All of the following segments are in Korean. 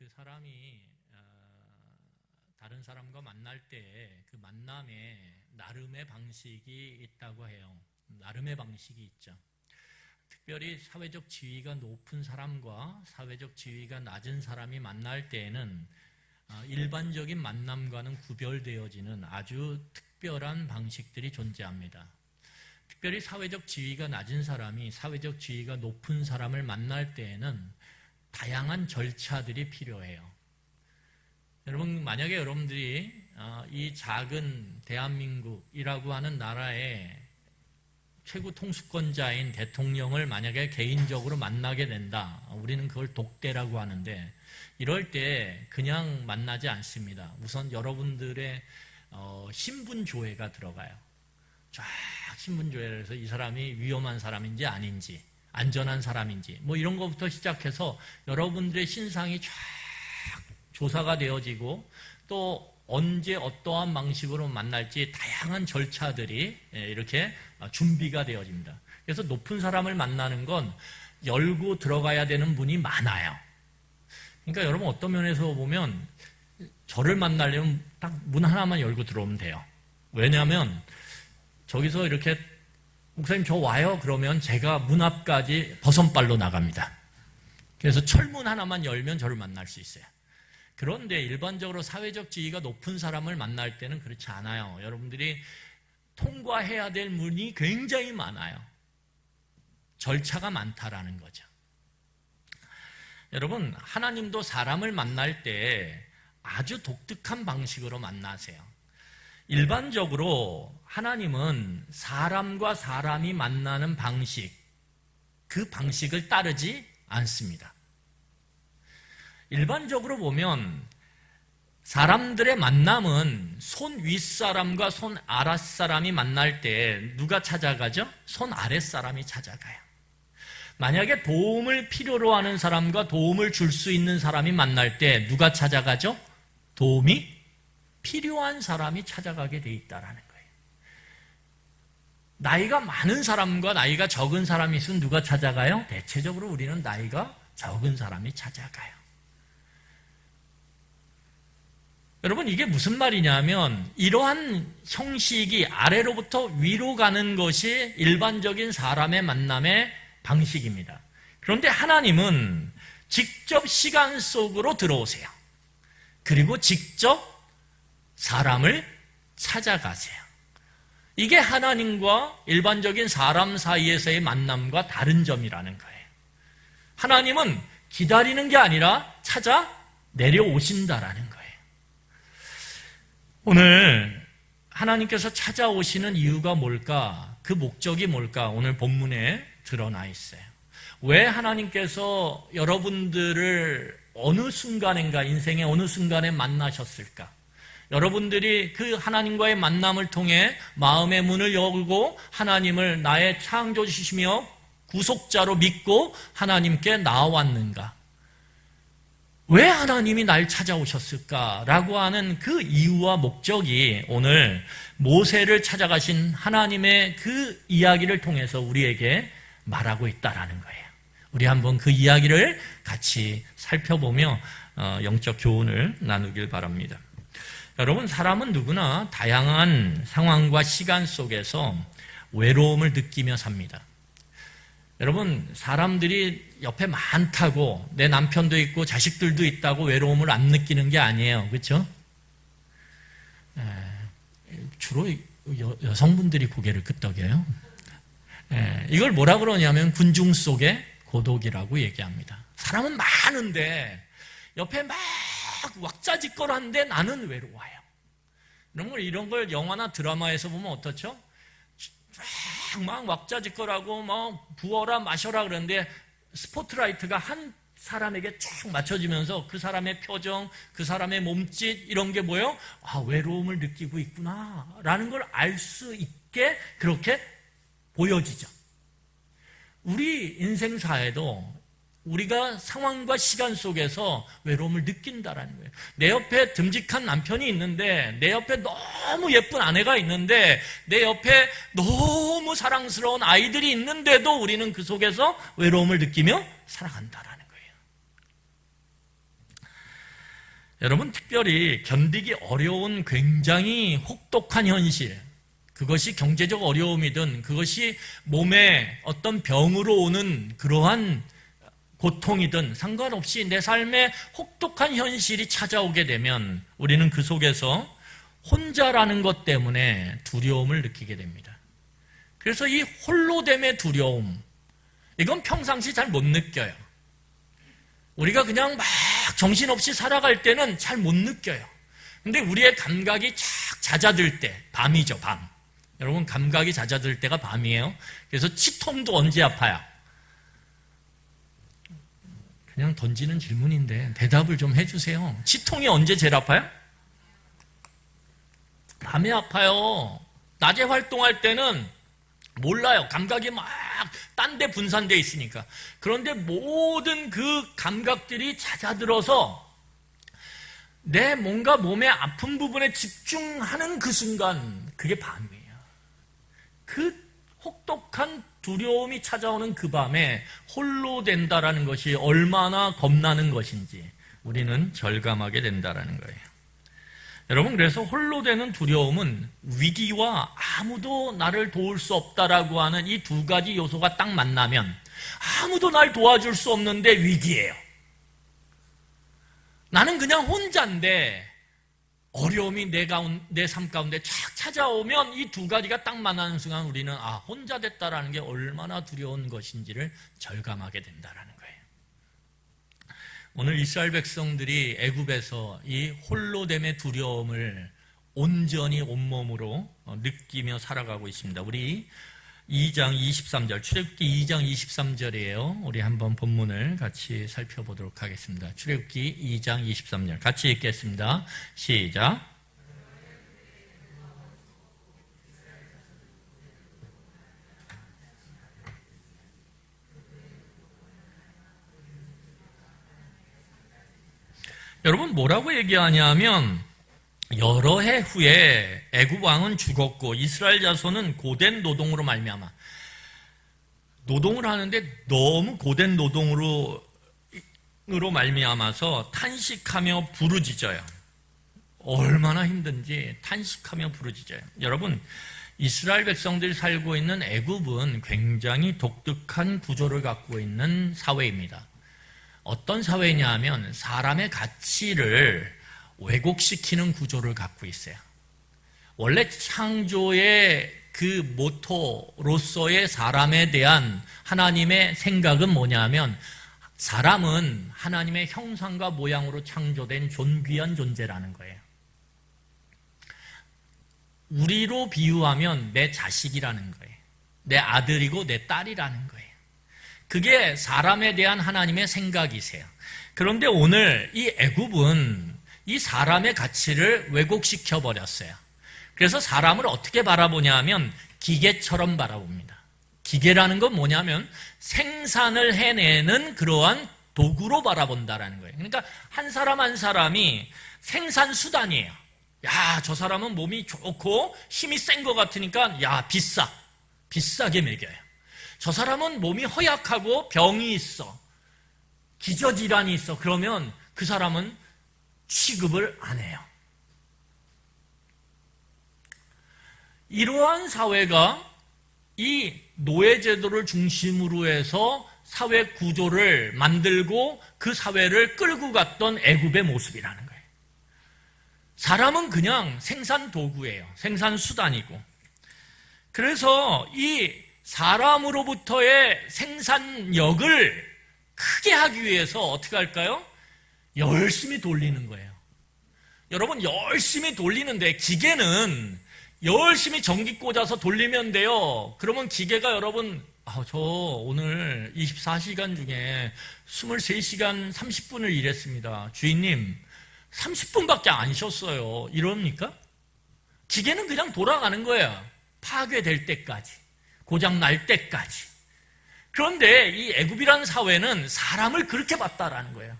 그 사람이 다른 사람과 만날 때 그 만남에 나름의 방식이 있다고 해요. 나름의 방식이 있죠. 특별히 사회적 지위가 높은 사람과 사회적 지위가 낮은 사람이 만날 때에는 일반적인 만남과는 구별되어지는 아주 특별한 방식들이 존재합니다. 특별히 사회적 지위가 낮은 사람이 사회적 지위가 높은 사람을 만날 때에는 다양한 절차들이 필요해요. 여러분, 만약에 여러분들이 이 작은 대한민국이라고 하는 나라의 최고 통수권자인 대통령을 만약에 개인적으로 만나게 된다. 우리는 그걸 독대라고 하는데, 이럴 때 그냥 만나지 않습니다. 우선 여러분들의 신분 조회가 들어가요. 쫙 신분 조회를 해서 이 사람이 위험한 사람인지 아닌지, 안전한 사람인지, 뭐 이런 것부터 시작해서 여러분들의 신상이 쫙 조사가 되어지고, 또 언제 어떠한 방식으로 만날지 다양한 절차들이 이렇게 준비가 되어집니다. 그래서 높은 사람을 만나는 건 열고 들어가야 되는 분이 많아요. 그러니까 여러분, 어떤 면에서 보면 저를 만나려면 딱 문 하나만 열고 들어오면 돼요. 왜냐하면 저기서 이렇게 목사님 저 와요 그러면 제가 문 앞까지 버선발로 나갑니다. 그래서 철문 하나만 열면 저를 만날 수 있어요. 그런데 일반적으로 사회적 지위가 높은 사람을 만날 때는 그렇지 않아요. 여러분들이 통과해야 될 문이 굉장히 많아요. 절차가 많다라는 거죠. 여러분, 하나님도 사람을 만날 때 아주 독특한 방식으로 만나세요. 일반적으로 하나님은 사람과 사람이 만나는 방식, 그 방식을 따르지 않습니다. 일반적으로 보면 사람들의 만남은 손 윗사람과 손 아랫사람이 만날 때 누가 찾아가죠? 손 아랫사람이 찾아가요. 만약에 도움을 필요로 하는 사람과 도움을 줄 수 있는 사람이 만날 때 누가 찾아가죠? 도움이 필요한 사람이 찾아가게 돼 있다는 거예요. 나이가 많은 사람과 나이가 적은 사람이 있으면 누가 찾아가요? 대체적으로 우리는 나이가 적은 사람이 찾아가요. 여러분, 이게 무슨 말이냐면 이러한 형식이 아래로부터 위로 가는 것이 일반적인 사람의 만남의 방식입니다. 그런데 하나님은 직접 시간 속으로 들어오세요. 그리고 직접 사람을 찾아가세요. 이게 하나님과 일반적인 사람 사이에서의 만남과 다른 점이라는 거예요. 하나님은 기다리는 게 아니라 찾아 내려오신다라는 거예요. 오늘 하나님께서 찾아오시는 이유가 뭘까? 그 목적이 뭘까? 오늘 본문에 드러나 있어요. 왜 하나님께서 여러분들을 어느 순간인가, 인생의 어느 순간에 만나셨을까? 여러분들이 그 하나님과의 만남을 통해 마음의 문을 열고 하나님을 나의 창조주시며 구속자로 믿고 하나님께 나아왔는가? 왜 하나님이 날 찾아오셨을까라고 하는 그 이유와 목적이 오늘 모세를 찾아가신 하나님의 그 이야기를 통해서 우리에게 말하고 있다라는 거예요. 우리 한번 그 이야기를 같이 살펴보며 영적 교훈을 나누길 바랍니다. 여러분, 사람은 누구나 다양한 상황과 시간 속에서 외로움을 느끼며 삽니다. 여러분, 사람들이 옆에 많다고 내 남편도 있고 자식들도 있다고 외로움을 안 느끼는 게 아니에요. 그렇죠? 주로 여성분들이 고개를 끄덕여요. 이걸 뭐라 그러냐면 군중 속의 고독이라고 얘기합니다. 사람은 많은데 옆에 막 왁자지껄한데 나는 외로워요. 이런 걸 영화나 드라마에서 보면 어떻죠? 막 왁자지껄하고 막 부어라 마셔라 그러는데 스포트라이트가 한 사람에게 쫙 맞춰지면서 그 사람의 표정, 그 사람의 몸짓 이런 게 뭐예요? 아, 외로움을 느끼고 있구나 라는 걸 알 수 있게 그렇게 보여지죠. 우리 인생사에도 우리가 상황과 시간 속에서 외로움을 느낀다라는 거예요. 내 옆에 듬직한 남편이 있는데, 내 옆에 너무 예쁜 아내가 있는데, 내 옆에 너무 사랑스러운 아이들이 있는데도 우리는 그 속에서 외로움을 느끼며 살아간다라는 거예요. 여러분, 특별히 견디기 어려운 굉장히 혹독한 현실, 그것이 경제적 어려움이든 그것이 몸에 어떤 병으로 오는 그러한 고통이든 상관없이 내 삶에 혹독한 현실이 찾아오게 되면 우리는 그 속에서 혼자라는 것 때문에 두려움을 느끼게 됩니다. 그래서 이 홀로됨의 두려움, 이건 평상시 잘 못 느껴요. 우리가 그냥 막 정신없이 살아갈 때는 잘 못 느껴요. 근데 우리의 감각이 착 잦아들 때, 밤이죠, 밤. 여러분, 감각이 잦아들 때가 밤이에요. 그래서 치통도 언제 아파요? 그냥 던지는 질문인데 대답을 좀 해주세요. 치통이 언제 제일 아파요? 밤에 아파요. 낮에 활동할 때는 몰라요. 감각이 막 딴 데 분산되어 있으니까. 그런데 모든 그 감각들이 잦아들어서 내 뭔가 몸의 아픈 부분에 집중하는 그 순간, 그게 밤이에요. 그 혹독한 두려움이 찾아오는 그 밤에 홀로 된다라는 것이 얼마나 겁나는 것인지 우리는 절감하게 된다라는 거예요. 여러분, 그래서 홀로 되는 두려움은 위기와 아무도 나를 도울 수 없다라고 하는 이 두 가지 요소가 딱 만나면 아무도 날 도와줄 수 없는데 위기예요. 나는 그냥 혼자인데 어려움이 내 삶 가운데 착 찾아오면 이 두 가지가 딱 만나는 순간 우리는 혼자 됐다라는 게 얼마나 두려운 것인지를 절감하게 된다라는 거예요. 오늘 이스라엘 백성들이 애굽에서 이 홀로됨의 두려움을 온전히 온몸으로 느끼며 살아가고 있습니다. 우리 2장 23절, 출애굽기 2장 23절이에요. 우리 한번 본문을 같이 살펴보도록 하겠습니다. 출애굽기 2장 23절 같이 읽겠습니다. 시작. 여러분, 뭐라고 얘기하냐면 여러 해 후에 애굽 왕은 죽었고 이스라엘 자손은 고된 노동으로 말미암아, 노동을 하는데 너무 고된 노동으로 말미암아서 탄식하며 부르짖어요. 얼마나 힘든지 탄식하며 부르짖어요. 여러분, 이스라엘 백성들이 살고 있는 애굽은 굉장히 독특한 구조를 갖고 있는 사회입니다. 어떤 사회냐 하면 사람의 가치를 왜곡시키는 구조를 갖고 있어요. 원래 창조의 그 모토로서의 사람에 대한 하나님의 생각은 뭐냐면 사람은 하나님의 형상과 모양으로 창조된 존귀한 존재라는 거예요. 우리로 비유하면 내 자식이라는 거예요. 내 아들이고 내 딸이라는 거예요. 그게 사람에 대한 하나님의 생각이세요. 그런데 오늘 이 애굽은 이 사람의 가치를 왜곡시켜 버렸어요. 그래서 사람을 어떻게 바라보냐 하면 기계처럼 바라봅니다. 기계라는 건 뭐냐면 생산을 해내는 그러한 도구로 바라본다라는 거예요. 그러니까 한 사람 한 사람이 생산 수단이에요. 야, 저 사람은 몸이 좋고 힘이 센 것 같으니까 야, 비싸게 먹여요. 저 사람은 몸이 허약하고 병이 있어, 기저질환이 있어. 그러면 그 사람은 취급을 안 해요. 이러한 사회가 이 노예제도를 중심으로 해서 사회 구조를 만들고 그 사회를 끌고 갔던 애굽의 모습이라는 거예요. 사람은 그냥 생산 도구예요. 생산 수단이고. 그래서 이 사람으로부터의 생산력을 크게 하기 위해서 어떻게 할까요? 열심히 돌리는 거예요. 여러분, 열심히 돌리는데 기계는 열심히 전기 꽂아서 돌리면 돼요. 그러면 기계가 여러분, 저 오늘 24시간 중에 23시간 30분을 일했습니다. 주인님, 30분밖에 안 쉬었어요. 이럽니까? 기계는 그냥 돌아가는 거예요. 파괴될 때까지. 고장 날 때까지. 그런데 이 애굽이라는 사회는 사람을 그렇게 봤다라는 거예요.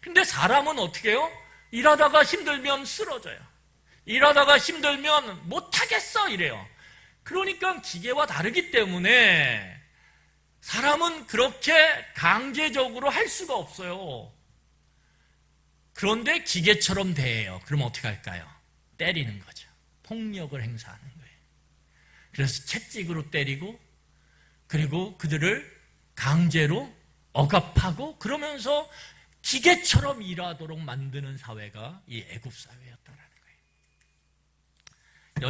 근데 사람은 어떻게 해요? 일하다가 힘들면 쓰러져요. 일하다가 힘들면 못하겠어 이래요. 그러니까 기계와 다르기 때문에 사람은 그렇게 강제적으로 할 수가 없어요. 그런데 기계처럼 대해요. 그럼 어떻게 할까요? 때리는 거죠. 폭력을 행사하는 거예요. 그래서 채찍으로 때리고, 그리고 그들을 강제로 억압하고, 그러면서 기계처럼 일하도록 만드는 사회가 이 애굽 사회였다라는 거예요.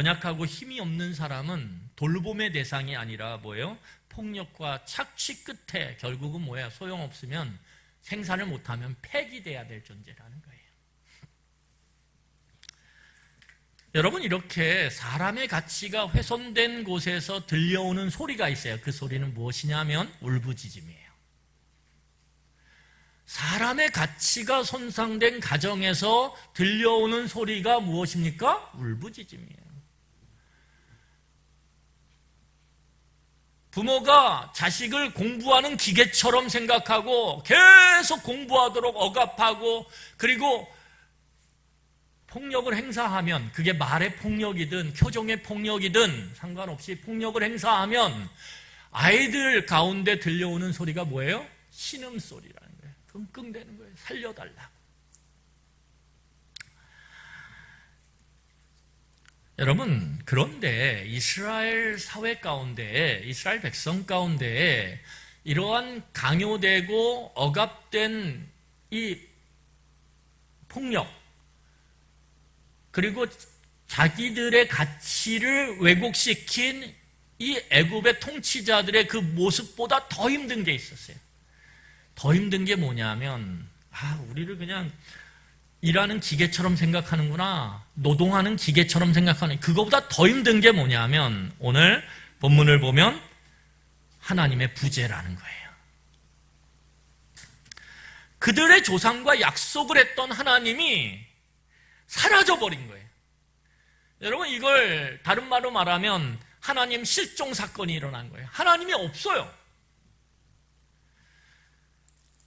연약하고 힘이 없는 사람은 돌봄의 대상이 아니라 뭐예요? 폭력과 착취 끝에 결국은 뭐야? 소용없으면 생산을 못하면 폐기돼야 될 존재라는 거예요. 여러분, 이렇게 사람의 가치가 훼손된 곳에서 들려오는 소리가 있어요. 그 소리는 무엇이냐면 울부짖음이에요. 사람의 가치가 손상된 가정에서 들려오는 소리가 무엇입니까? 울부짖음이에요. 부모가 자식을 공부하는 기계처럼 생각하고 계속 공부하도록 억압하고, 그리고 폭력을 행사하면, 그게 말의 폭력이든 표정의 폭력이든 상관없이 폭력을 행사하면 아이들 가운데 들려오는 소리가 뭐예요? 신음소리라는 거예요. 끙끙대는 거예요. 살려달라고. 여러분, 그런데 이스라엘 사회 가운데, 이스라엘 백성 가운데 이러한 강요되고 억압된 이 폭력, 그리고 자기들의 가치를 왜곡시킨 이 애굽의 통치자들의 그 모습보다 더 힘든 게 있었어요. 더 힘든 게 뭐냐면, 우리를 그냥 일하는 기계처럼 생각하는구나, 노동하는 기계처럼 생각하는, 그거보다 더 힘든 게 뭐냐면 오늘 본문을 보면 하나님의 부재라는 거예요. 그들의 조상과 약속을 했던 하나님이 사라져버린 거예요. 여러분, 이걸 다른 말로 말하면 하나님 실종 사건이 일어난 거예요. 하나님이 없어요.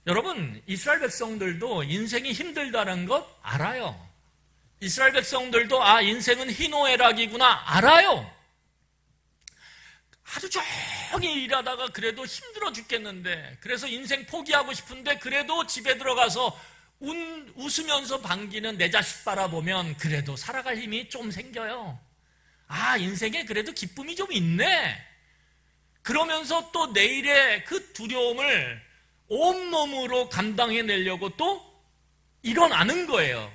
여러분, 이스라엘 백성들도 인생이 힘들다는 것 알아요. 이스라엘 백성들도 인생은 희노애락이구나 알아요. 하루 종일 일하다가 그래도 힘들어 죽겠는데, 그래서 인생 포기하고 싶은데 그래도 집에 들어가서 웃으면서 반기는 내 자식 바라보면 그래도 살아갈 힘이 좀 생겨요. 인생에 그래도 기쁨이 좀 있네. 그러면서 또 내일의 그 두려움을 온몸으로 감당해내려고 또 일어나는 거예요.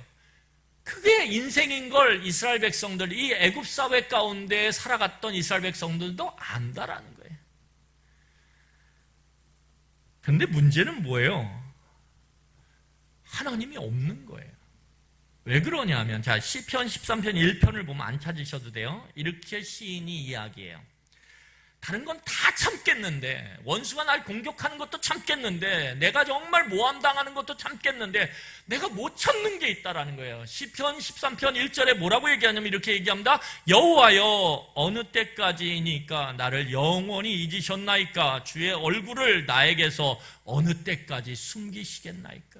그게 인생인 걸 이스라엘 백성들, 이 애굽 사회 가운데 살아갔던 이스라엘 백성들도 안다라는 거예요. 그런데 문제는 뭐예요? 하나님이 없는 거예요. 왜 그러냐면, 자, 시편 13편 1편을 보면 안 찾으셔도 돼요. 이렇게 시인이 이야기해요. 다른 건 다 참겠는데, 원수가 날 공격하는 것도 참겠는데, 내가 정말 모함당하는 것도 참겠는데, 내가 못 참는 게 있다라는 거예요. 시편 13편 1절에 뭐라고 얘기하냐면 이렇게 얘기합니다. 여호와여, 어느 때까지니까 나를 영원히 잊으셨나이까? 주의 얼굴을 나에게서 어느 때까지 숨기시겠나이까?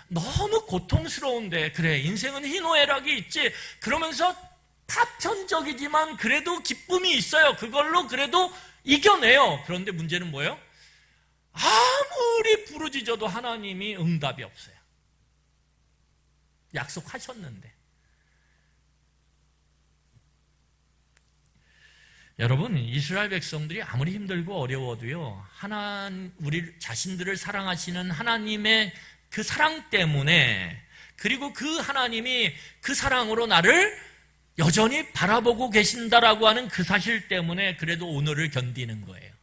너무 고통스러운데, 그래, 인생은 희노애락이 있지, 그러면서 파편적이지만 그래도 기쁨이 있어요. 그걸로 그래도 이겨내요. 그런데 문제는 뭐예요? 아무리 부르짖어도 하나님이 응답이 없어요. 약속하셨는데. 여러분, 이스라엘 백성들이 아무리 힘들고 어려워도요, 우리 자신들을 사랑하시는 하나님의 그 사랑 때문에, 그리고 그 하나님이 그 사랑으로 나를 여전히 바라보고 계신다라고 하는 그 사실 때문에 그래도 오늘을 견디는 거예요.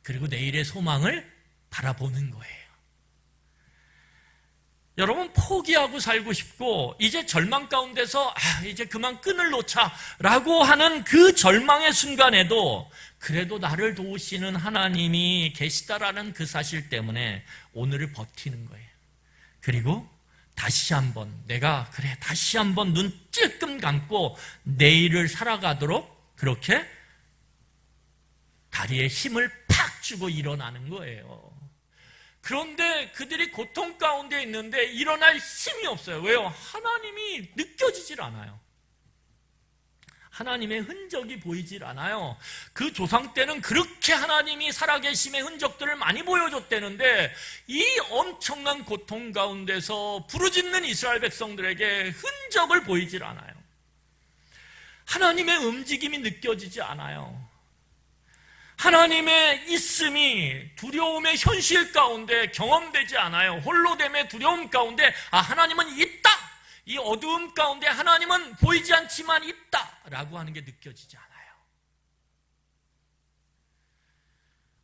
그리고 내일의 소망을 바라보는 거예요. 여러분, 포기하고 살고 싶고 이제 절망 가운데서 이제 그만 끈을 놓자라고 하는 그 절망의 순간에도 그래도 나를 도우시는 하나님이 계시다라는 그 사실 때문에 오늘을 버티는 거예요. 그리고 다시 한번 다시 한번 눈 찔끔 감고 내일을 살아가도록 그렇게 다리에 힘을 팍 주고 일어나는 거예요. 그런데 그들이 고통 가운데 있는데 일어날 힘이 없어요. 왜요? 하나님이 느껴지질 않아요. 하나님의 흔적이 보이질 않아요. 그 조상 때는 그렇게 하나님이 살아계심의 흔적들을 많이 보여줬다는데 이 엄청난 고통 가운데서 부르짖는 이스라엘 백성들에게 흔적을 보이질 않아요. 하나님의 움직임이 느껴지지 않아요. 하나님의 있음이 두려움의 현실 가운데 경험되지 않아요. 홀로됨의 두려움 가운데 하나님은 있다! 이 어두움 가운데 하나님은 보이지 않지만 있다라고 하는 게 느껴지지 않아요.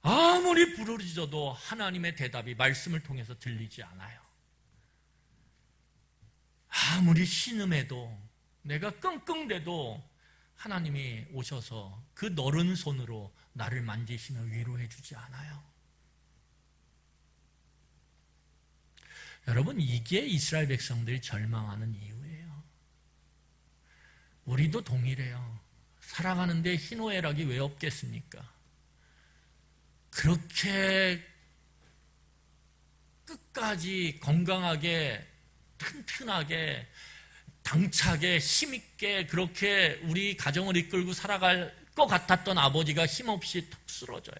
아무리 부르짖어도 하나님의 대답이 말씀을 통해서 들리지 않아요. 아무리 신음해도 내가 끙끙대도 하나님이 오셔서 그 너른 손으로 나를 만지시며 위로해 주지 않아요. 여러분, 이게 이스라엘 백성들이 절망하는 이유예요. 우리도 동일해요. 살아가는데 희노애락이 왜 없겠습니까? 그렇게 끝까지 건강하게 튼튼하게 당차게 힘있게 그렇게 우리 가정을 이끌고 살아갈 것 같았던 아버지가 힘없이 툭 쓰러져요.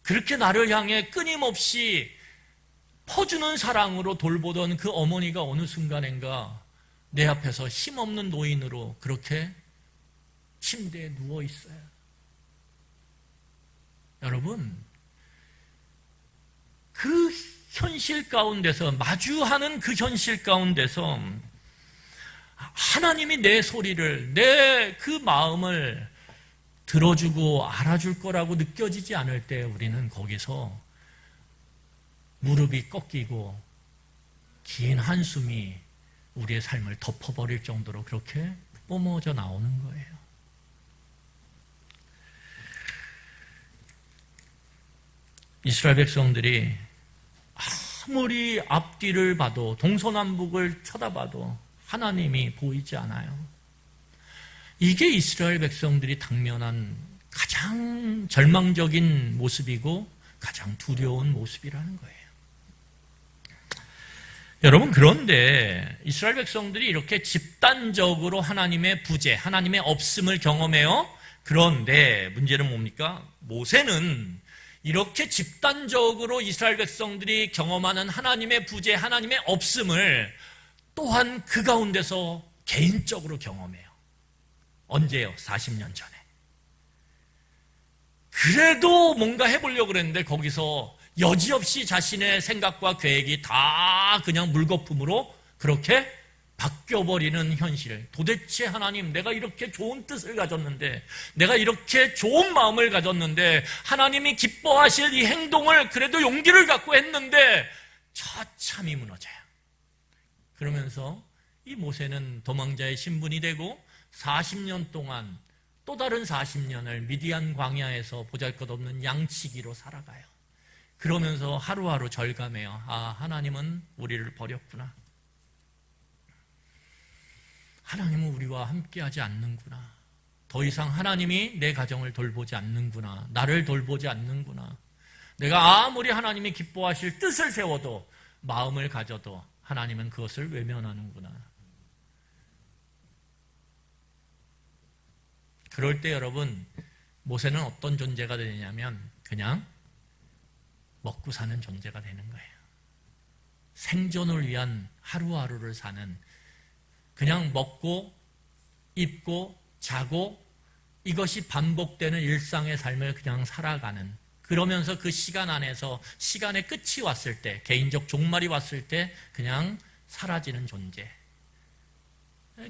그렇게 나를 향해 끊임없이 퍼주는 사랑으로 돌보던 그 어머니가 어느 순간인가 내 앞에서 힘없는 노인으로 그렇게 침대에 누워있어요. 여러분, 그 현실 가운데서, 마주하는 그 현실 가운데서 하나님이 내 소리를, 내 그 마음을 들어주고 알아줄 거라고 느껴지지 않을 때 우리는 거기서 무릎이 꺾이고 긴 한숨이 우리의 삶을 덮어버릴 정도로 그렇게 뿜어져 나오는 거예요. 이스라엘 백성들이 아무리 앞뒤를 봐도 동서남북을 쳐다봐도 하나님이 보이지 않아요. 이게 이스라엘 백성들이 당면한 가장 절망적인 모습이고 가장 두려운 모습이라는 거예요. 여러분, 그런데 이스라엘 백성들이 이렇게 집단적으로 하나님의 부재, 하나님의 없음을 경험해요. 그런데 문제는 뭡니까? 모세는 이렇게 집단적으로 이스라엘 백성들이 경험하는 하나님의 부재, 하나님의 없음을 또한 그 가운데서 개인적으로 경험해요. 언제요? 40년 전에. 그래도 뭔가 해보려고 그랬는데 거기서 여지없이 자신의 생각과 계획이 다 그냥 물거품으로 그렇게 바뀌어버리는 현실. 도대체 하나님, 내가 이렇게 좋은 뜻을 가졌는데, 내가 이렇게 좋은 마음을 가졌는데, 하나님이 기뻐하실 이 행동을 그래도 용기를 갖고 했는데 처참히 무너져요. 그러면서 이 모세는 도망자의 신분이 되고 40년 동안 또 다른 40년을 미디안 광야에서 보잘것없는 양치기로 살아가요. 그러면서 하루하루 절감해요. 하나님은 우리를 버렸구나. 하나님은 우리와 함께하지 않는구나. 더 이상 하나님이 내 가정을 돌보지 않는구나. 나를 돌보지 않는구나. 내가 아무리 하나님이 기뻐하실 뜻을 세워도, 마음을 가져도 하나님은 그것을 외면하는구나. 그럴 때 여러분, 모세는 어떤 존재가 되냐면 그냥 먹고 사는 존재가 되는 거예요. 생존을 위한 하루하루를 사는, 그냥 먹고 입고 자고 이것이 반복되는 일상의 삶을 그냥 살아가는, 그러면서 그 시간 안에서 시간의 끝이 왔을 때, 개인적 종말이 왔을 때 그냥 사라지는 존재.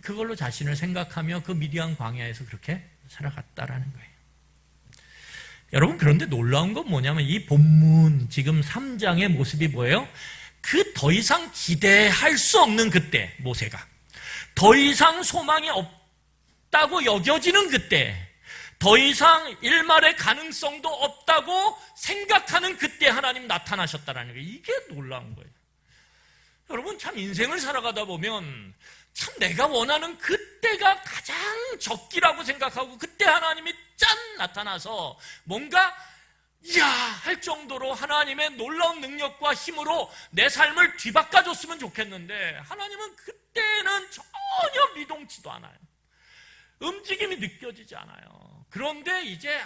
그걸로 자신을 생각하며 그 미디안 광야에서 그렇게 살아갔다라는 거예요. 여러분, 그런데 놀라운 건 뭐냐면 이 본문 지금 3장의 모습이 뭐예요? 그 더 이상 기대할 수 없는 그때, 모세가 더 이상 소망이 없다고 여겨지는 그때, 더 이상 일말의 가능성도 없다고 생각하는 그때 하나님 나타나셨다라는 거예요. 이게 놀라운 거예요. 여러분, 참 인생을 살아가다 보면 참 내가 원하는 그때가 가장 적기라고 생각하고 그때 하나님이 짠 나타나서 뭔가 이야 할 정도로 하나님의 놀라운 능력과 힘으로 내 삶을 뒤바꿔줬으면 좋겠는데, 하나님은 그때는 전혀 시끄럽지도 않아요. 움직임이 느껴지지 않아요. 그런데 이제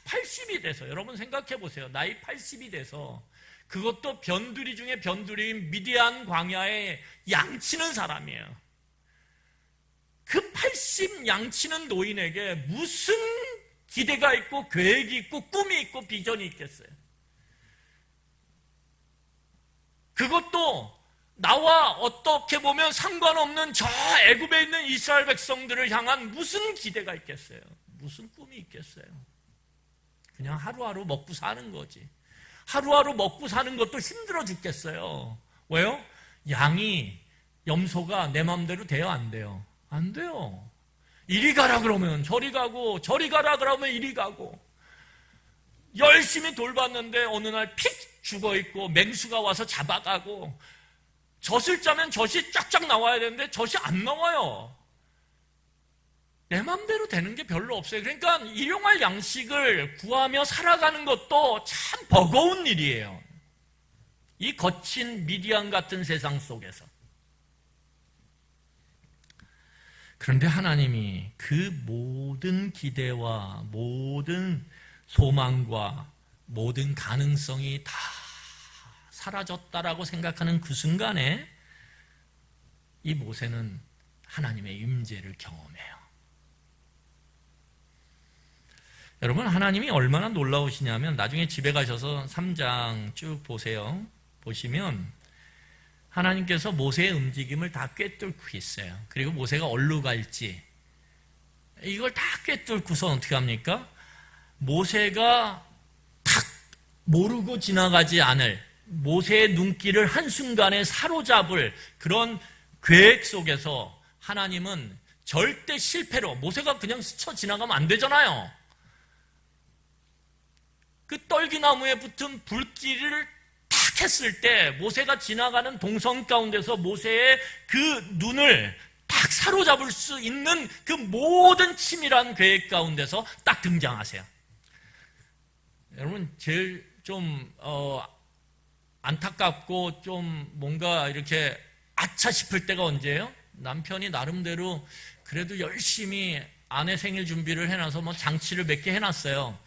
80이 돼서, 여러분 생각해 보세요. 나이 80이 돼서, 그것도 변두리 중에 변두리인 미디안 광야에 양치는 사람이에요. 그 80 양치는 노인에게 무슨 기대가 있고 계획이 있고 꿈이 있고 비전이 있겠어요? 그것도 나와 어떻게 보면 상관없는 저 애굽에 있는 이스라엘 백성들을 향한 무슨 기대가 있겠어요? 무슨 꿈이 있겠어요? 그냥 하루하루 먹고 사는 거지. 하루하루 먹고 사는 것도 힘들어 죽겠어요. 왜요? 양이, 염소가 내 마음대로 돼요? 안 돼요? 안 돼요. 이리 가라 그러면 저리 가고, 저리 가라 그러면 이리 가고. 열심히 돌봤는데 어느 날 픽 죽어있고 맹수가 와서 잡아가고, 젖을 짜면 젖이 쫙쫙 나와야 되는데 젖이 안 나와요. 내 맘대로 되는 게 별로 없어요. 그러니까 일용할 양식을 구하며 살아가는 것도 참 버거운 일이에요. 이 거친 미디안 같은 세상 속에서. 그런데 하나님이 그 모든 기대와 모든 소망과 모든 가능성이 다 사라졌다라고 생각하는 그 순간에 이 모세는 하나님의 임재를 경험해요. 여러분, 하나님이 얼마나 놀라우시냐면 나중에 집에 가셔서 3장 쭉 보세요. 보시면 하나님께서 모세의 움직임을 다 꿰뚫고 있어요. 그리고 모세가 어디로 갈지 이걸 다 꿰뚫고서 어떻게 합니까? 모세가 탁 모르고 지나가지 않을, 모세의 눈길을 한순간에 사로잡을 그런 계획 속에서 하나님은 절대 실패로, 모세가 그냥 스쳐 지나가면 안 되잖아요. 그 떨기나무에 붙은 불길을 탁 했을 때 모세가 지나가는 동선 가운데서 모세의 그 눈을 딱 사로잡을 수 있는 그 모든 치밀한 계획 가운데서 딱 등장하세요. 여러분, 제일 좀 안타깝고 좀 뭔가 이렇게 아차 싶을 때가 언제예요? 남편이 나름대로 그래도 열심히 아내 생일 준비를 해놔서 뭐 장치를 몇 개 해놨어요.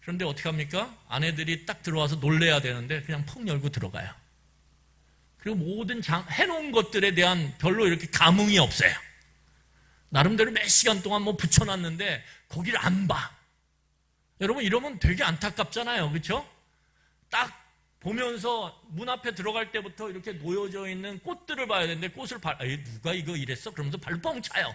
그런데 어떻게 합니까? 아내들이 딱 들어와서 놀래야 되는데 그냥 펑 열고 들어가요. 그리고 모든 해놓은 것들에 대한 별로 이렇게 감흥이 없어요. 나름대로 몇 시간 동안 뭐 붙여놨는데 거기를 안 봐. 여러분, 이러면 되게 안타깝잖아요. 그렇죠? 딱 보면서 문 앞에 들어갈 때부터 이렇게 놓여져 있는 꽃들을 봐야 되는데 꽃을 누가 이거 이랬어? 그러면서 발로 뻥 차요.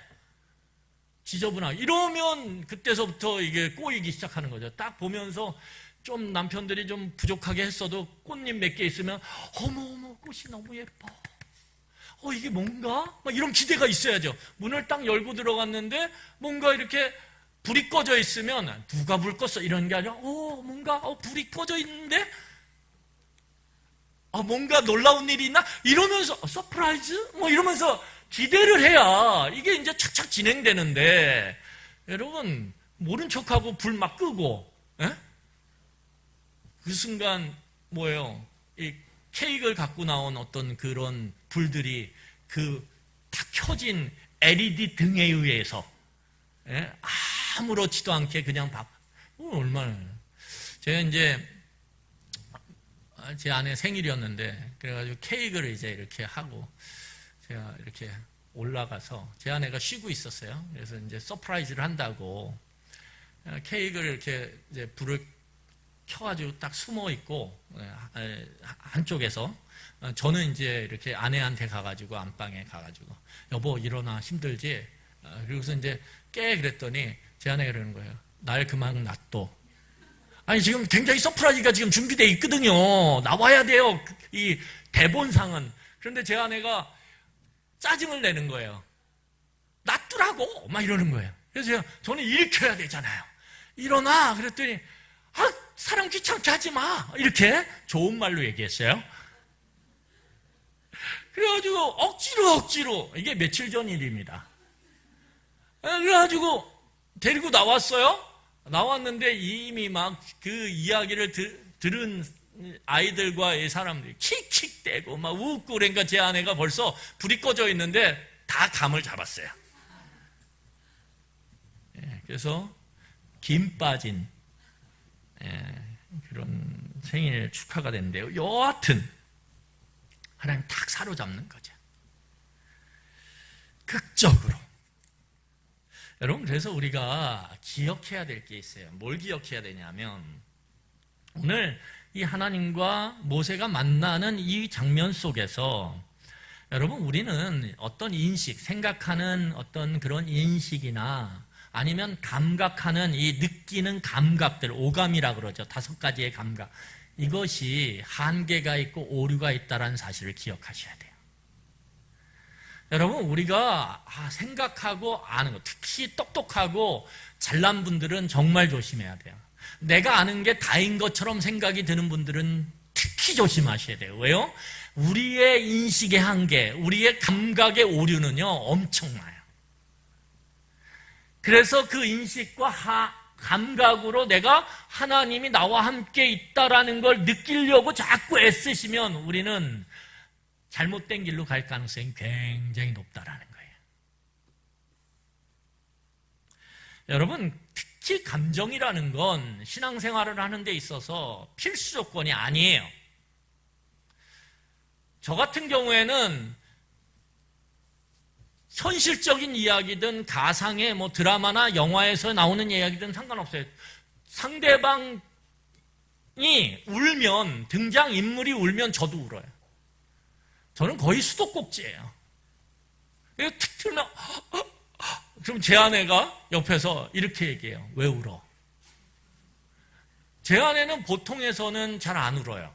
지저분하고. 이러면 그때서부터 이게 꼬이기 시작하는 거죠. 딱 보면서 좀 남편들이 좀 부족하게 했어도 꽃잎 몇 개 있으면 어머 꽃이 너무 예뻐. 이게 뭔가? 막 이런 기대가 있어야죠. 문을 딱 열고 들어갔는데 뭔가 이렇게 불이 꺼져 있으면 누가 불 껐어? 이런 게 아니라 뭔가 불이 꺼져 있는데 뭔가 놀라운 일이 있나? 이러면서 서프라이즈? 뭐 이러면서 기대를 해야 이게 이제 착착 진행되는데, 여러분, 모른 척하고 불 막 끄고, 그 순간 뭐예요? 이 케이크를 갖고 나온 어떤 그런 불들이 그 다 켜진 LED 등에 의해서 아무렇지도 않게 그냥 얼마나. 제가 이제 제 아내 생일이었는데 그래가지고 케이크를 이제 이렇게 하고 제가 이렇게 올라가서 제 아내가 쉬고 있었어요. 그래서 이제 서프라이즈를 한다고 케이크를 이렇게 이제 불을 켜가지고 딱 숨어 있고 한쪽에서 저는 이제 이렇게 아내한테 가가지고 안방에 가가지고 여보 일어나 힘들지? 그리고서 이제 그랬더니 제 아내가 그러는 거예요. 날 그만 놔둬. 아니 지금 굉장히 서프라이즈가 지금 준비되어 있거든요. 나와야 돼요. 이 대본상은. 그런데 제 아내가 짜증을 내는 거예요. 놔두라고 막 이러는 거예요. 그래서 저는 일으켜야 되잖아요. 일어나. 그랬더니 사람 귀찮게 하지 마. 이렇게 좋은 말로 얘기했어요. 그래가지고 억지로 이게 며칠 전 일입니다. 그래가지고 데리고 나왔어요. 나왔는데 이미 막 그 이야기를 들은 아이들과 사람들이 킥킥대고 막 웃고, 그러니까 제 아내가 벌써 불이 꺼져 있는데 다 감을 잡았어요. 그래서 김 빠진 그런 생일 축하가 된대요. 여하튼 하나님 탁 사로잡는 거죠. 극적으로. 여러분, 그래서 우리가 기억해야 될 게 있어요. 뭘 기억해야 되냐면, 오늘 이 하나님과 모세가 만나는 이 장면 속에서 여러분, 우리는 어떤 인식, 생각하는 어떤 그런 인식이나 아니면 감각하는 이 느끼는 감각들, 오감이라 그러죠. 5가지의 감각. 이것이 한계가 있고 오류가 있다는 사실을 기억하셔야 돼요. 여러분, 우리가 생각하고 아는 것, 특히 똑똑하고 잘난 분들은 정말 조심해야 돼요. 내가 아는 게 다인 것처럼 생각이 드는 분들은 특히 조심하셔야 돼요. 왜요? 우리의 인식의 한계, 우리의 감각의 오류는요, 엄청나요. 그래서 그 인식과 감각으로 내가 하나님이 나와 함께 있다라는 걸 느끼려고 자꾸 애쓰시면 우리는 잘못된 길로 갈 가능성이 굉장히 높다라는 거예요. 여러분, 특히 감정이라는 건 신앙생활을 하는 데 있어서 필수 조건이 아니에요. 저 같은 경우에는 현실적인 이야기든 가상의 드라마나 영화에서 나오는 이야기든 상관없어요. 상대방이 울면, 등장인물이 울면 저도 울어요. 저는 거의 수도꼭지예요. 툭 틀면 그럼 제 아내가 옆에서 이렇게 얘기해요. 왜 울어? 제 아내는 보통에서는 잘 안 울어요.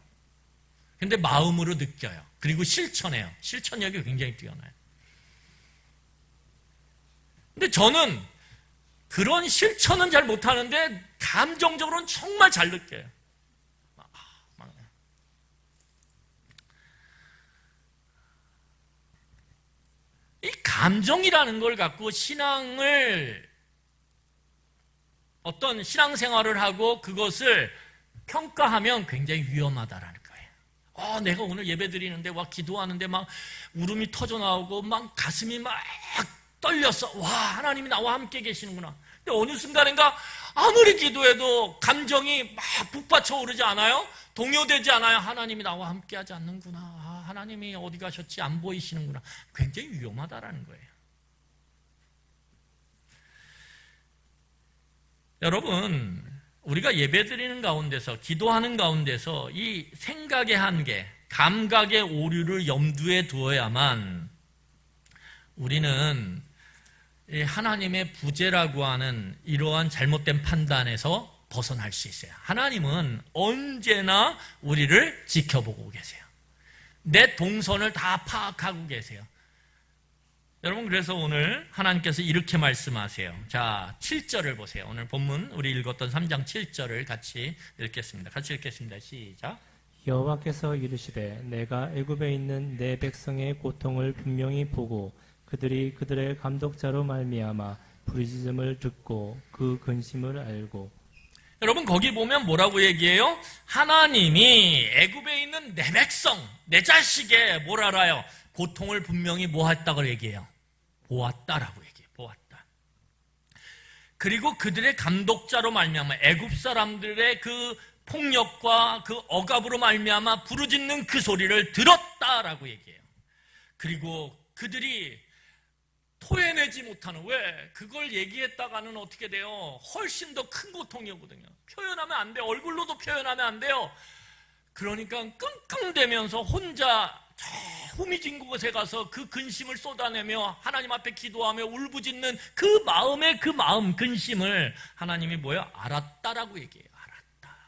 근데 마음으로 느껴요. 그리고 실천해요. 실천력이 굉장히 뛰어나요. 근데 저는 그런 실천은 잘 못하는데 감정적으로는 정말 잘 느껴요. 이 감정이라는 걸 갖고 어떤 신앙생활을 하고 그것을 평가하면 굉장히 위험하다라는 거예요. 내가 오늘 예배 드리는데 기도하는데 막 울음이 터져 나오고 막 가슴이 막 떨렸어. 하나님이 나와 함께 계시는구나. 근데 어느 순간인가 아무리 기도해도 감정이 막 북받쳐 오르지 않아요? 동요되지 않아요? 하나님이 나와 함께 하지 않는구나. 하나님이 어디 가셨지? 안 보이시는구나. 굉장히 위험하다라는 거예요. 여러분, 우리가 예배드리는 가운데서, 기도하는 가운데서 이 생각의 한계, 감각의 오류를 염두에 두어야만 우리는 하나님의 부재라고 하는 이러한 잘못된 판단에서 벗어날 수 있어요. 하나님은 언제나 우리를 지켜보고 계세요. 내 동선을 다 파악하고 계세요. 여러분, 그래서 오늘 하나님께서 이렇게 말씀하세요. 자, 7절을 보세요. 오늘 본문 우리 읽었던 3장 7절을 같이 읽겠습니다. 같이 읽겠습니다. 시작. 여호와께서 이르시되 내가 애굽에 있는 내 백성의 고통을 분명히 보고 그들이 그들의 감독자로 말미암아 부르짖음을 듣고 그 근심을 알고. 여러분, 거기 보면 뭐라고 얘기해요? 하나님이 애굽에 있는 내 백성, 내 자식의 뭘 알아요? 고통을 분명히 뭐했다고 얘기해요? 보았다라고 얘기해요. 보았다. 그리고 그들의 감독자로 말미암아 애굽 사람들의 그 폭력과 그 억압으로 말미암아 부르짖는 그 소리를 들었다라고 얘기해요. 그리고 그들이 토해내지 못하는, 왜? 그걸 얘기했다가는 어떻게 돼요? 훨씬 더 큰 고통이거든요. 표현하면 안 돼요. 얼굴로도 표현하면 안 돼요. 그러니까 끙끙대면서 혼자 저 후미진 곳에 가서 그 근심을 쏟아내며 하나님 앞에 기도하며 울부짖는 그 마음의 그 마음, 근심을 하나님이 뭐예요? 알았다라고 얘기해요. 알았다.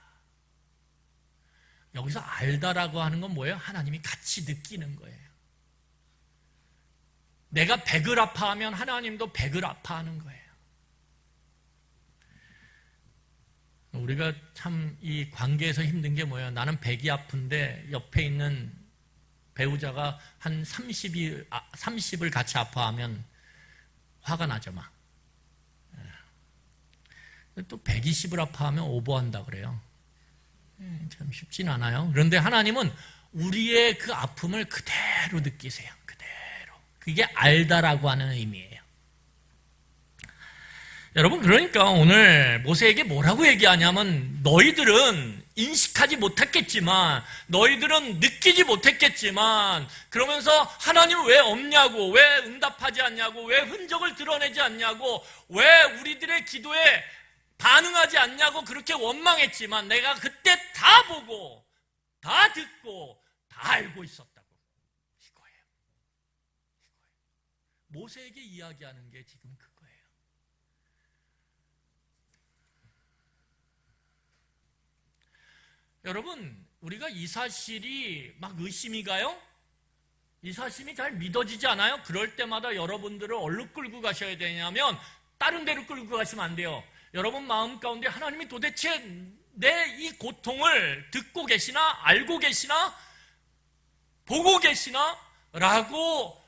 여기서 알다라고 하는 건 뭐예요? 하나님이 같이 느끼는 거예요. 내가 100을 아파하면 하나님도 100을 아파하는 거예요. 우리가 참 이 관계에서 힘든 게 뭐예요? 나는 100이 아픈데 옆에 있는 배우자가 한 30을 같이 아파하면 화가 나죠, 막. 또 120을 아파하면 오버한다 그래요. 참 쉽진 않아요. 그런데 하나님은 우리의 그 아픔을 그대로 느끼세요. 그게 알다라고 하는 의미예요. 여러분, 그러니까 오늘 모세에게 뭐라고 얘기하냐면, 너희들은 인식하지 못했겠지만, 너희들은 느끼지 못했겠지만, 그러면서 하나님 왜 없냐고, 왜 응답하지 않냐고, 왜 흔적을 드러내지 않냐고, 왜 우리들의 기도에 반응하지 않냐고 그렇게 원망했지만, 내가 그때 다 보고 다 듣고 다 알고 있었다고. 이거예요. 모세에게 이야기하는 게 지금 그거예요. 여러분, 우리가 이 사실이 막 의심이 가요? 이 사실이 잘 믿어지지 않아요? 그럴 때마다 여러분들을 어디로 끌고 가셔야 되냐면, 다른 데로 끌고 가시면 안 돼요. 여러분 마음 가운데 하나님이 도대체 내 이 고통을 듣고 계시나? 알고 계시나? 보고 계시나? 라고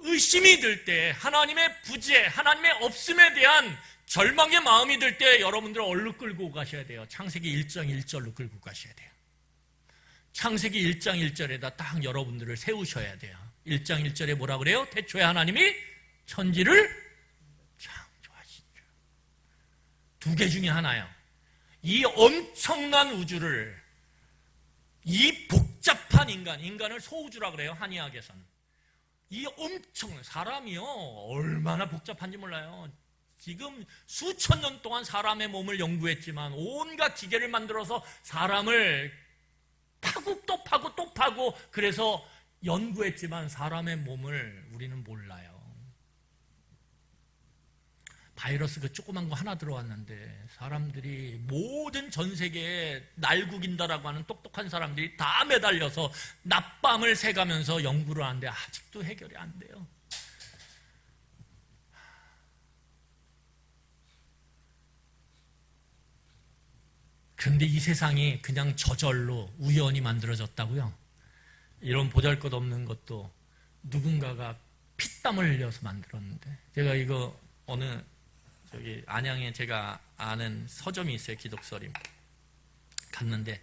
의심이 들 때, 하나님의 부재, 하나님의 없음에 대한 절망의 마음이 들 때 여러분들을 어디로 끌고 가셔야 돼요? 창세기 1장 1절로 끌고 가셔야 돼요. 창세기 1장 1절에다 딱 여러분들을 세우셔야 돼요. 1장 1절에 뭐라 그래요? 태초에 하나님이 천지를 창조하신 줄. 두 개 중에 하나예요. 이 엄청난 우주를, 이 복잡한 인간을 소우주라 그래요, 한의학에서는. 이 엄청난, 사람이요, 얼마나 복잡한지 몰라요. 지금 수천 년 동안 사람의 몸을 연구했지만, 온갖 기계를 만들어서 사람을 파고 또 파고 또 파고, 그래서 연구했지만 사람의 몸을 우리는 몰라요. 바이러스 그 조그만 거 하나 들어왔는데, 사람들이 모든 전 세계에 날국인다라고 하는 똑똑한 사람들이 다 매달려서 낮밤을 새가면서 연구를 하는데 아직도 해결이 안 돼요. 그런데 이 세상이 그냥 저절로 우연히 만들어졌다고요? 이런 보잘것없는 것도 누군가가 피땀을 흘려서 만들었는데, 제가 이거 어느 저기 안양에 제가 아는 서점이 있어요. 기독서림 갔는데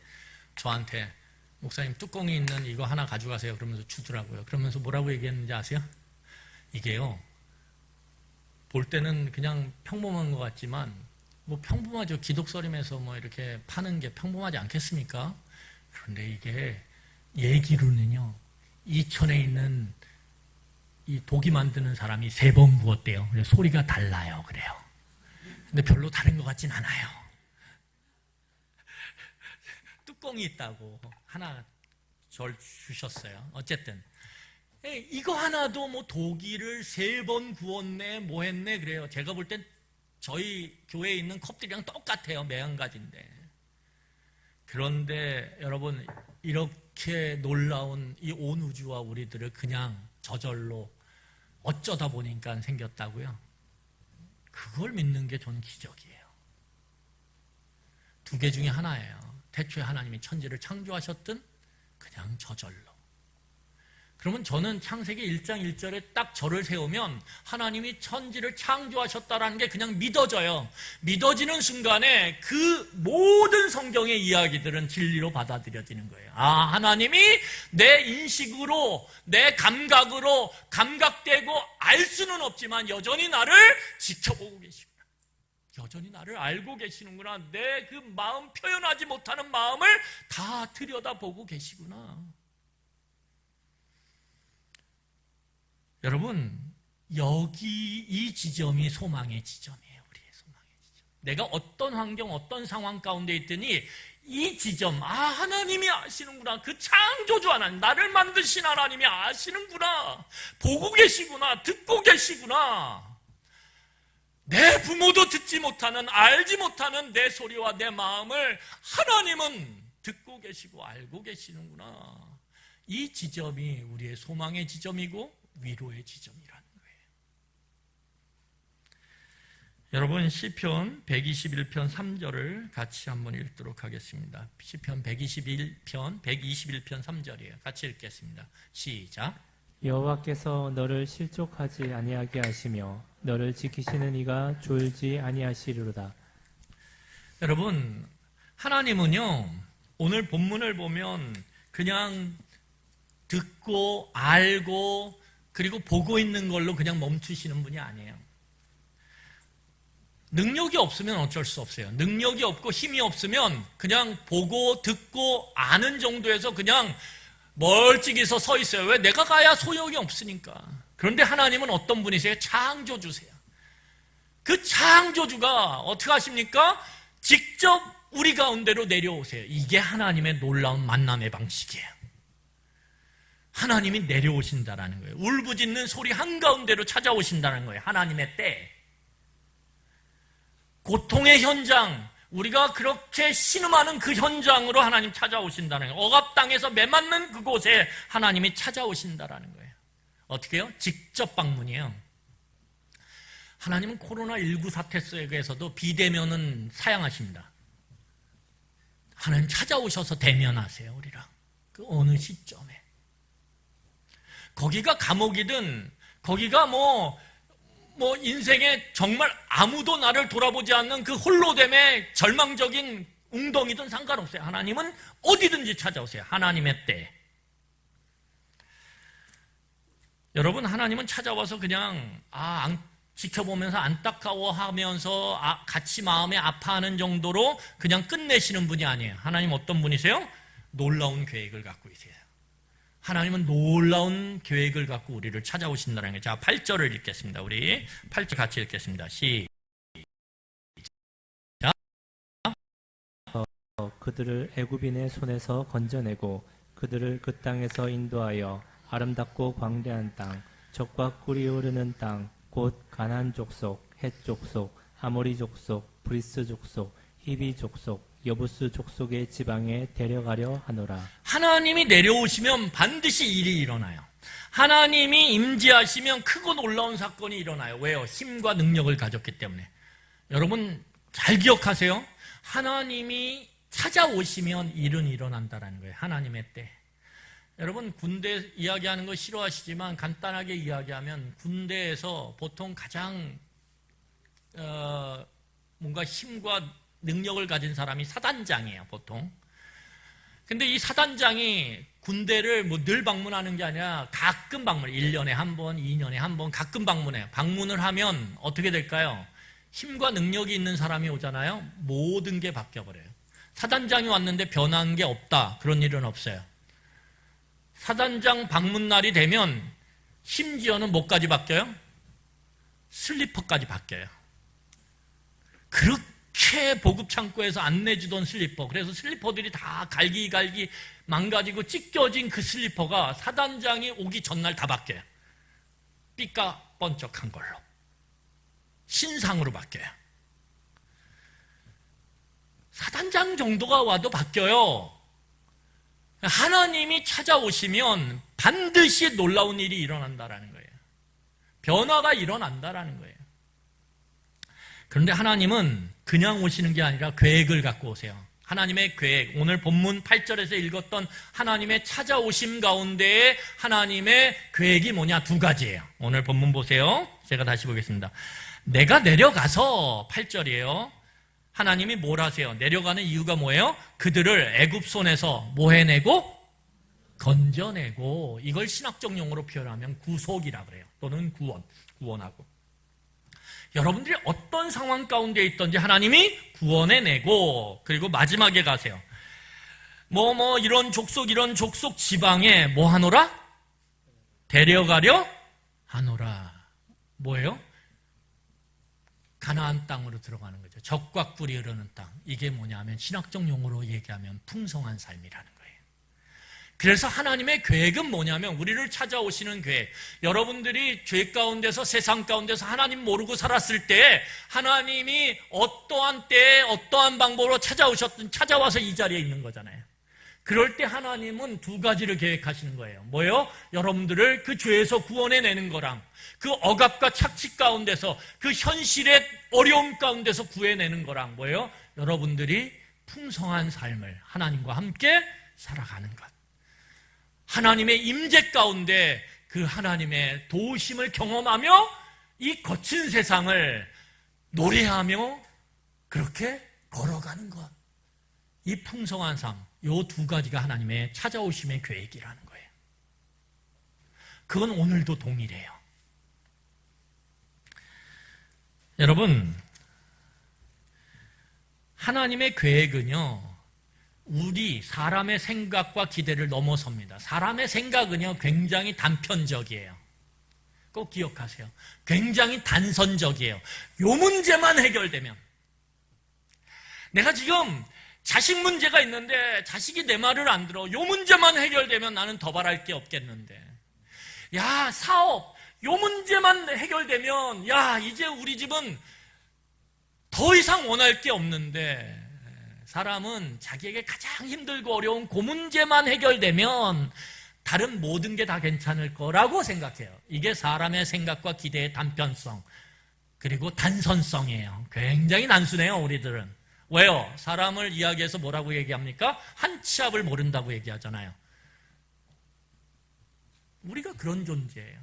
저한테 목사님 뚜껑이 있는 이거 하나 가져가세요 그러면서 주더라고요. 그러면서 뭐라고 얘기했는지 아세요? 이게요, 볼 때는 그냥 평범한 것 같지만, 뭐 평범하죠. 기독서림에서 뭐 이렇게 파는 게 평범하지 않겠습니까? 그런데 이게 얘기로는요, 이천에 있는 이 독이 만드는 사람이 3번 구웠대요. 그래서 소리가 달라요. 그래요. 근데 별로 다른 것 같진 않아요. 뚜껑이 있다고 하나 절 주셨어요. 어쨌든 이거 하나도 뭐 독일을 3번 구웠네 뭐 했네 그래요. 제가 볼 땐 저희 교회에 있는 컵들이랑 똑같아요. 매한가지인데. 그런데 여러분, 이렇게 놀라운 이 온 우주와 우리들을 그냥 저절로 어쩌다 보니까 생겼다고요? 그걸 믿는 게 저는 기적이에요. 두 개 중에 하나예요. 태초에 하나님이 천지를 창조하셨든 그냥 저절로. 그러면 저는 창세기 1장 1절에 딱 저를 세우면 하나님이 천지를 창조하셨다라는 게 그냥 믿어져요. 믿어지는 순간에 그 모든 성경의 이야기들은 진리로 받아들여지는 거예요. 아, 하나님이 내 인식으로, 내 감각으로 감각되고 알 수는 없지만 여전히 나를 지켜보고 계시구나. 여전히 나를 알고 계시는구나. 내 그 마음, 표현하지 못하는 마음을 다 들여다보고 계시구나. 여러분, 여기 이 지점이 소망의 지점이에요. 우리의 소망의 지점. 내가 어떤 환경, 어떤 상황 가운데 있더니 이 지점, 아, 하나님이 아시는구나. 그 창조주 하나님, 나를 만드신 하나님이 아시는구나. 보고 계시구나. 듣고 계시구나. 내 부모도 듣지 못하는, 알지 못하는 내 소리와 내 마음을 하나님은 듣고 계시고 알고 계시는구나. 이 지점이 우리의 소망의 지점이고 위로의 지점이라는 거예요. 여러분, 시편 121편 3절을 같이 한번 읽도록 하겠습니다. 시편 121편 3절이에요. 같이 읽겠습니다. 시작. 여호와께서 너를 실족하지 아니하게 하시며 너를 지키시는 이가 졸지 아니하시리로다. 여러분, 하나님은요, 오늘 본문을 보면 그냥 듣고 알고 그리고 보고 있는 걸로 그냥 멈추시는 분이 아니에요. 능력이 없으면 어쩔 수 없어요. 능력이 없고 힘이 없으면 그냥 보고 듣고 아는 정도에서 그냥 멀찍이서 서 있어요. 왜? 내가 가야 소용이 없으니까. 그런데 하나님은 어떤 분이세요? 창조주세요. 그 창조주가 어떻게 하십니까? 직접 우리 가운데로 내려오세요. 이게 하나님의 놀라운 만남의 방식이에요. 하나님이 내려오신다라는 거예요. 울부짖는 소리 한가운데로 찾아오신다는 거예요. 하나님의 때. 고통의 현장, 우리가 그렇게 신음하는 그 현장으로 하나님 찾아오신다는 거예요. 억압당에서 매맞는 그곳에 하나님이 찾아오신다는 거예요. 어떻게 해요? 직접 방문이에요. 하나님은 코로나19 사태 속에서도 비대면은 사양하십니다. 하나님 찾아오셔서 대면하세요, 우리랑. 그 어느 시점에. 거기가 감옥이든, 거기가 뭐 인생에 정말 아무도 나를 돌아보지 않는 그 홀로됨의 절망적인 웅덩이든 상관없어요. 하나님은 어디든지 찾아오세요. 하나님의 때. 여러분, 하나님은 찾아와서 그냥 지켜보면서 안타까워하면서 같이 마음에 아파하는 정도로 그냥 끝내시는 분이 아니에요. 하나님 어떤 분이세요? 놀라운 계획을 갖고 계세요. 하나님은 놀라운 계획을 갖고 우리를 찾아오신다는 거예요. 자, 8절을 읽겠습니다. 우리 8절 같이 읽겠습니다. 시작. 그들을 애굽인의 손에서 건져내고 그들을 그 땅에서 인도하여 아름답고 광대한 땅, 젖과 꿀이 흐르는 땅, 곧 가나안 족속, 헷 족속, 아모리 족속, 브리스 족속, 히비 족속, 여부스 족속의 지방에 데려가려 하노라. 하나님이 내려오시면 반드시 일이 일어나요. 하나님이 임재하시면 크고 놀라운 사건이 일어나요. 왜요? 힘과 능력을 가졌기 때문에. 여러분 잘 기억하세요. 하나님이 찾아오시면 일은 일어난다는 거예요. 하나님의 때. 여러분 군대 이야기하는 거 싫어하시지만 간단하게 이야기하면 군대에서 보통 가장 뭔가 힘과 능력을 가진 사람이 사단장이에요, 보통. 근데 이 사단장이 군대를 늘 방문하는 게 아니라 가끔 방문, 1년에 한 번, 2년에 한 번 가끔 방문해요. 방문을 하면 어떻게 될까요? 힘과 능력이 있는 사람이 오잖아요. 모든 게 바뀌어버려요. 사단장이 왔는데 변한 게 없다. 그런 일은 없어요. 사단장 방문 날이 되면 심지어는 뭐까지 바뀌어요? 슬리퍼까지 바뀌어요. 그렇게 보급창고에서 안 내주던 슬리퍼, 그래서 슬리퍼들이 다 갈기갈기 망가지고 찢겨진 그 슬리퍼가 사단장이 오기 전날 다 바뀌어요. 삐까번쩍한 걸로 신상으로 바뀌어요. 사단장 정도가 와도 바뀌어요. 하나님이 찾아오시면 반드시 놀라운 일이 일어난다라는 거예요. 변화가 일어난다라는 거예요. 그런데 하나님은 그냥 오시는 게 아니라 계획을 갖고 오세요. 하나님의 계획, 오늘 본문 8절에서 읽었던 하나님의 찾아오심 가운데에 하나님의 계획이 뭐냐? 두 가지예요. 오늘 본문 보세요. 제가 다시 보겠습니다. 내가 내려가서 8절이에요. 하나님이 뭘 하세요? 내려가는 이유가 뭐예요? 그들을 애굽 손에서 뭐 해내고? 건져내고. 이걸 신학적 용어로 표현하면 구속이라 그래요. 또는 구원하고. 여러분들이 어떤 상황 가운데 있든지 하나님이 구원해내고, 그리고 마지막에 가세요. 이런 족속 지방에 뭐 하노라? 데려가려 하노라. 뭐예요? 가나안 땅으로 들어가는 거죠. 젖과 꿀이 흐르는 땅. 이게 뭐냐면 신학적 용어로 얘기하면 풍성한 삶이라는 거예요. 그래서 하나님의 계획은 뭐냐면 우리를 찾아오시는 계획. 여러분들이 죄 가운데서 세상 가운데서 하나님 모르고 살았을 때 하나님이 어떠한 때에 어떠한 방법으로 찾아오셨든 찾아와서 이 자리에 있는 거잖아요. 그럴 때 하나님은 두 가지를 계획하시는 거예요. 뭐예요? 여러분들을 그 죄에서 구원해내는 거랑 그 억압과 착취 가운데서 그 현실의 어려움 가운데서 구해내는 거랑 뭐예요? 여러분들이 풍성한 삶을 하나님과 함께 살아가는 것. 하나님의 임재 가운데 그 하나님의 도우심을 경험하며 이 거친 세상을 노래하며 그렇게 걸어가는 것. 이 풍성한 삶, 이 두 가지가 하나님의 찾아오심의 계획이라는 거예요. 그건 오늘도 동일해요. 여러분, 하나님의 계획은요, 우리 사람의 생각과 기대를 넘어섭니다. 사람의 생각은요, 굉장히 단편적이에요. 꼭 기억하세요. 굉장히 단선적이에요. 요 문제만 해결되면. 내가 지금 자식 문제가 있는데 자식이 내 말을 안 들어. 요 문제만 해결되면 나는 더 바랄 게 없겠는데. 야, 사업, 요 문제만 해결되면, 야, 이제 우리 집은 더 이상 원할 게 없는데, 사람은 자기에게 가장 힘들고 어려운 그 문제만 해결되면 다른 모든 게 다 괜찮을 거라고 생각해요. 이게 사람의 생각과 기대의 단편성, 그리고 단선성이에요. 굉장히 단순해요, 우리들은. 왜요? 사람을 이야기해서 뭐라고 얘기합니까? 한 치 앞을 모른다고 얘기하잖아요. 우리가 그런 존재예요.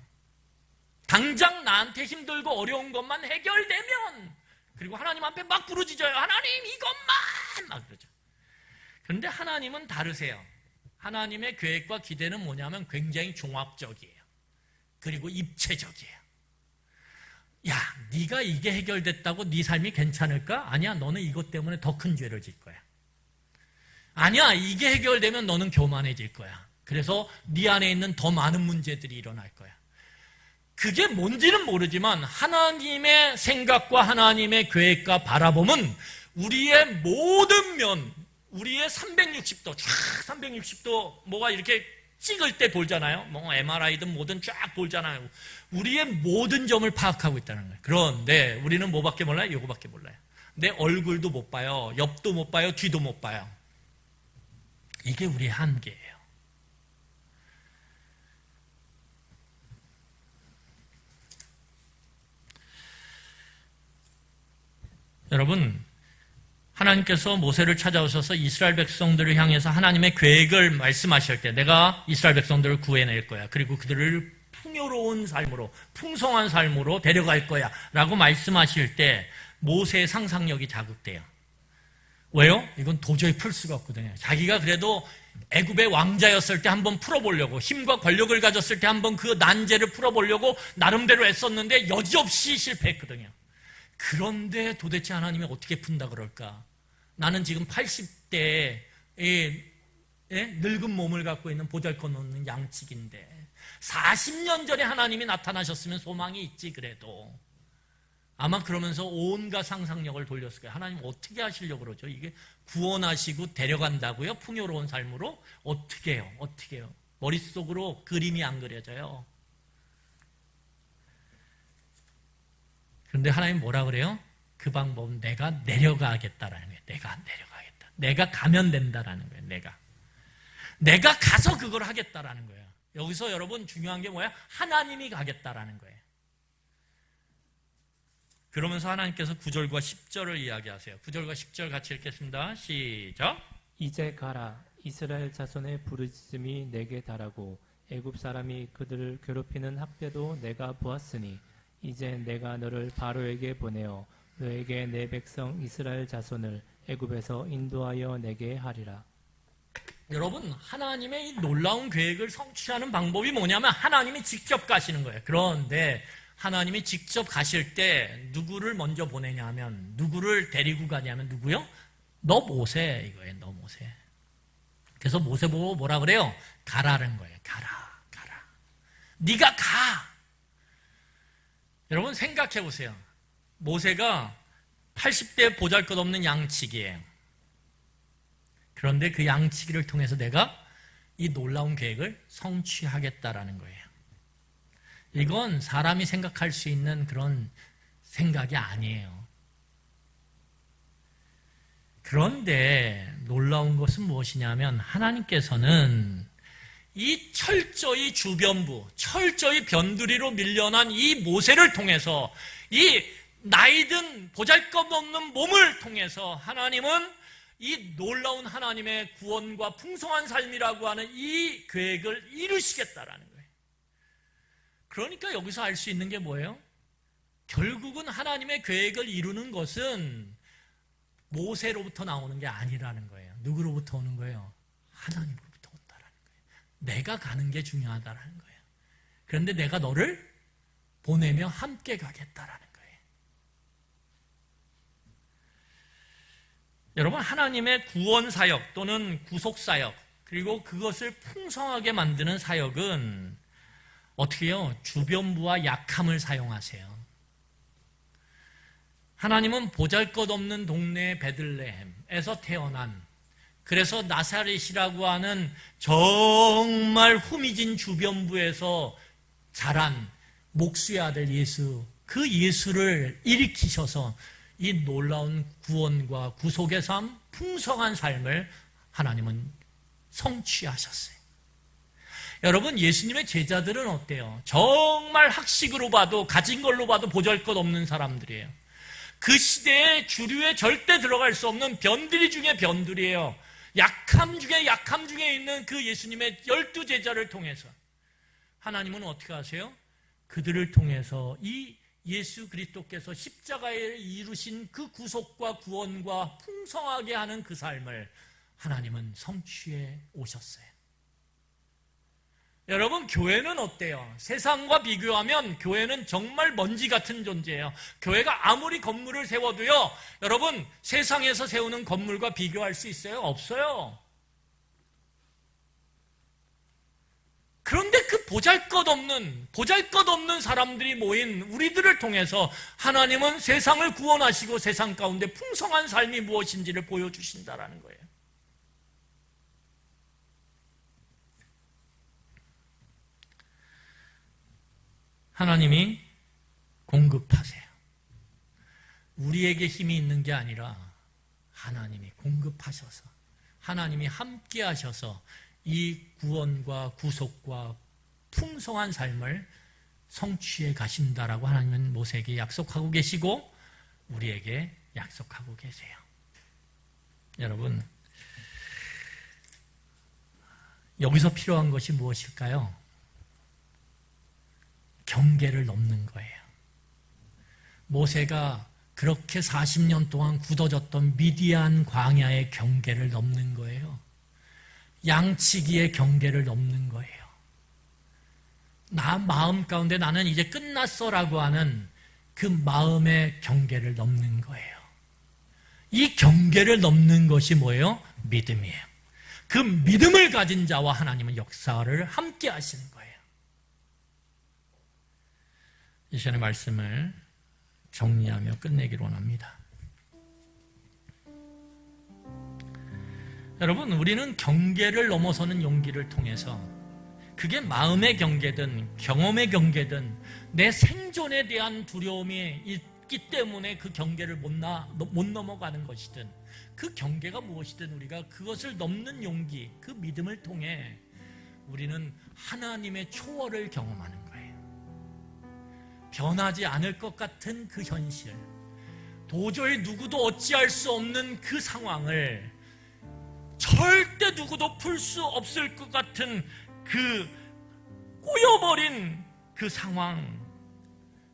당장 나한테 힘들고 어려운 것만 해결되면, 그리고 하나님 앞에 막 부르짖어요. 하나님 이것만! 막 그러죠. 그런데 하나님은 다르세요. 하나님의 계획과 기대는 뭐냐면 굉장히 종합적이에요. 그리고 입체적이에요. 야, 네가 이게 해결됐다고 네 삶이 괜찮을까? 아니야, 너는 이것 때문에 더 큰 죄를 질 거야. 아니야, 이게 해결되면 너는 교만해질 거야. 그래서 네 안에 있는 더 많은 문제들이 일어날 거야. 그게 뭔지는 모르지만 하나님의 생각과 하나님의 계획과 바라봄은 우리의 모든 면, 우리의 360도, 쫙 360도 뭐가 이렇게 찍을 때 돌잖아요. 뭐 MRI든 뭐든 쫙 돌잖아요. 우리의 모든 점을 파악하고 있다는 거예요. 그런데 우리는 뭐밖에 몰라요? 이거밖에 몰라요. 내 얼굴도 못 봐요. 옆도 못 봐요. 뒤도 못 봐요. 이게 우리의 한계예요. 여러분, 하나님께서 모세를 찾아오셔서 이스라엘 백성들을 향해서 하나님의 계획을 말씀하실 때 내가 이스라엘 백성들을 구해낼 거야. 그리고 그들을 풍요로운 삶으로, 풍성한 삶으로 데려갈 거야 라고 말씀하실 때 모세의 상상력이 자극돼요. 왜요? 이건 도저히 풀 수가 없거든요. 자기가 그래도 애굽의 왕자였을 때 한번 풀어보려고, 힘과 권력을 가졌을 때 한번 그 난제를 풀어보려고 나름대로 애썼는데 여지없이 실패했거든요. 그런데 도대체 하나님이 어떻게 푼다 그럴까? 나는 지금 80대에 늙은 몸을 갖고 있는 보잘것없는 양치기인데 40년 전에 하나님이 나타나셨으면 소망이 있지. 그래도 아마 그러면서 온갖 상상력을 돌렸을 거예요. 하나님 어떻게 하시려고 그러죠? 이게 구원하시고 데려간다고요? 풍요로운 삶으로? 어떻게 해요? 어떻게 해요? 머릿속으로 그림이 안 그려져요. 그런데 하나님 뭐라 그래요? 그 방법은 내가 내려가겠다라는 거예요. 내가 내려가겠다. 내가 가면 된다라는 거예요. 내가 가서 그걸 하겠다라는 거예요. 여기서 여러분 중요한 게 뭐야? 하나님이 가겠다라는 거예요. 그러면서 하나님께서 9절과 10절을 이야기하세요. 9절과 10절 같이 읽겠습니다. 시작. 이제 가라. 이스라엘 자손의 부르짖음이 내게 달하고 애굽 사람이 그들을 괴롭히는 학대도 내가 보았으니 이제 내가 너를 바로에게 보내어 너에게 내 백성 이스라엘 자손을 애굽에서 인도하여 내게 하리라. 여러분, 하나님의 이 놀라운 계획을 성취하는 방법이 뭐냐면 하나님이 직접 가시는 거예요. 그런데 하나님이 직접 가실 때 누구를 먼저 보내냐 하면, 누구를 데리고 가냐면 누구요? 너 모세 이거예요. 너 모세. 그래서 모세 보고 뭐라 그래요? 가라는 거예요. 가라. 네가 가. 여러분 생각해 보세요. 모세가 80대 보잘것없는 양치기예요. 그런데 그 양치기를 통해서 내가 이 놀라운 계획을 성취하겠다라는 거예요. 이건 사람이 생각할 수 있는 그런 생각이 아니에요. 그런데 놀라운 것은 무엇이냐면 하나님께서는 이 철저히 주변부, 철저히 변두리로 밀려난 이 모세를 통해서, 이 나이든 보잘것없는 몸을 통해서 하나님은 이 놀라운 하나님의 구원과 풍성한 삶이라고 하는 이 계획을 이루시겠다라는 거예요. 그러니까 여기서 알 수 있는 게 뭐예요? 결국은 하나님의 계획을 이루는 것은 모세로부터 나오는 게 아니라는 거예요. 누구로부터 오는 거예요? 하나님으로부터 온다라는 거예요. 내가 가는 게 중요하다라는 거예요. 그런데 내가 너를 보내며 함께 가겠다라는 거예요. 여러분, 하나님의 구원 사역 또는 구속 사역, 그리고 그것을 풍성하게 만드는 사역은 어떻게 해요? 주변부와 약함을 사용하세요. 하나님은 보잘것없는 동네 베들레헴에서 태어난, 그래서 나사렛이라고 하는 정말 후미진 주변부에서 자란 목수의 아들 예수, 그 예수를 일으키셔서 이 놀라운 구원과 구속의 삶, 풍성한 삶을 하나님은 성취하셨어요. 여러분, 예수님의 제자들은 어때요? 정말 학식으로 봐도, 가진 걸로 봐도 보잘것없는 사람들이에요. 그 시대에 주류에 절대 들어갈 수 없는 변두리 중에 변두리예요. 약함 중에 약함 중에 있는 그 예수님의 12 제자를 통해서 하나님은 어떻게 하세요? 그들을 통해서 이 예수 그리스도께서 십자가에 이루신 그 구속과 구원과 풍성하게 하는 그 삶을 하나님은 성취해 오셨어요. 여러분, 교회는 어때요? 세상과 비교하면 교회는 정말 먼지 같은 존재예요. 교회가 아무리 건물을 세워도요, 여러분, 세상에서 세우는 건물과 비교할 수 있어요? 없어요. 그런데 그 보잘것없는 사람들이 모인 우리들을 통해서 하나님은 세상을 구원하시고 세상 가운데 풍성한 삶이 무엇인지를 보여주신다라는 거예요. 하나님이 공급하세요. 우리에게 힘이 있는 게 아니라 하나님이 공급하셔서, 하나님이 함께 하셔서 이 구원과 구속과 풍성한 삶을 성취해 가신다라고 하나님은 모세에게 약속하고 계시고 우리에게 약속하고 계세요. 여러분, 여기서 필요한 것이 무엇일까요? 경계를 넘는 거예요. 모세가 그렇게 40년 동안 굳어졌던 미디안 광야의 경계를 넘는 거예요. 양치기의 경계를 넘는 거예요. 나 마음 가운데 나는 이제 끝났어라고 하는 그 마음의 경계를 넘는 거예요. 이 경계를 넘는 것이 뭐예요? 믿음이에요. 그 믿음을 가진 자와 하나님은 역사를 함께 하시는 거예요. 이 시간의 말씀을 정리하며 끝내기로 합니다. 여러분, 우리는 경계를 넘어서는 용기를 통해서, 그게 마음의 경계든 경험의 경계든 내 생존에 대한 두려움이 있기 때문에 그 경계를 못 넘어가는 것이든, 그 경계가 무엇이든 우리가 그것을 넘는 용기, 그 믿음을 통해 우리는 하나님의 초월을 경험하는 거예요. 변하지 않을 것 같은 그 현실, 도저히 누구도 어찌할 수 없는 그 상황을 절대 누구도 풀 수 없을 것 같은 그 꼬여버린 그 상황,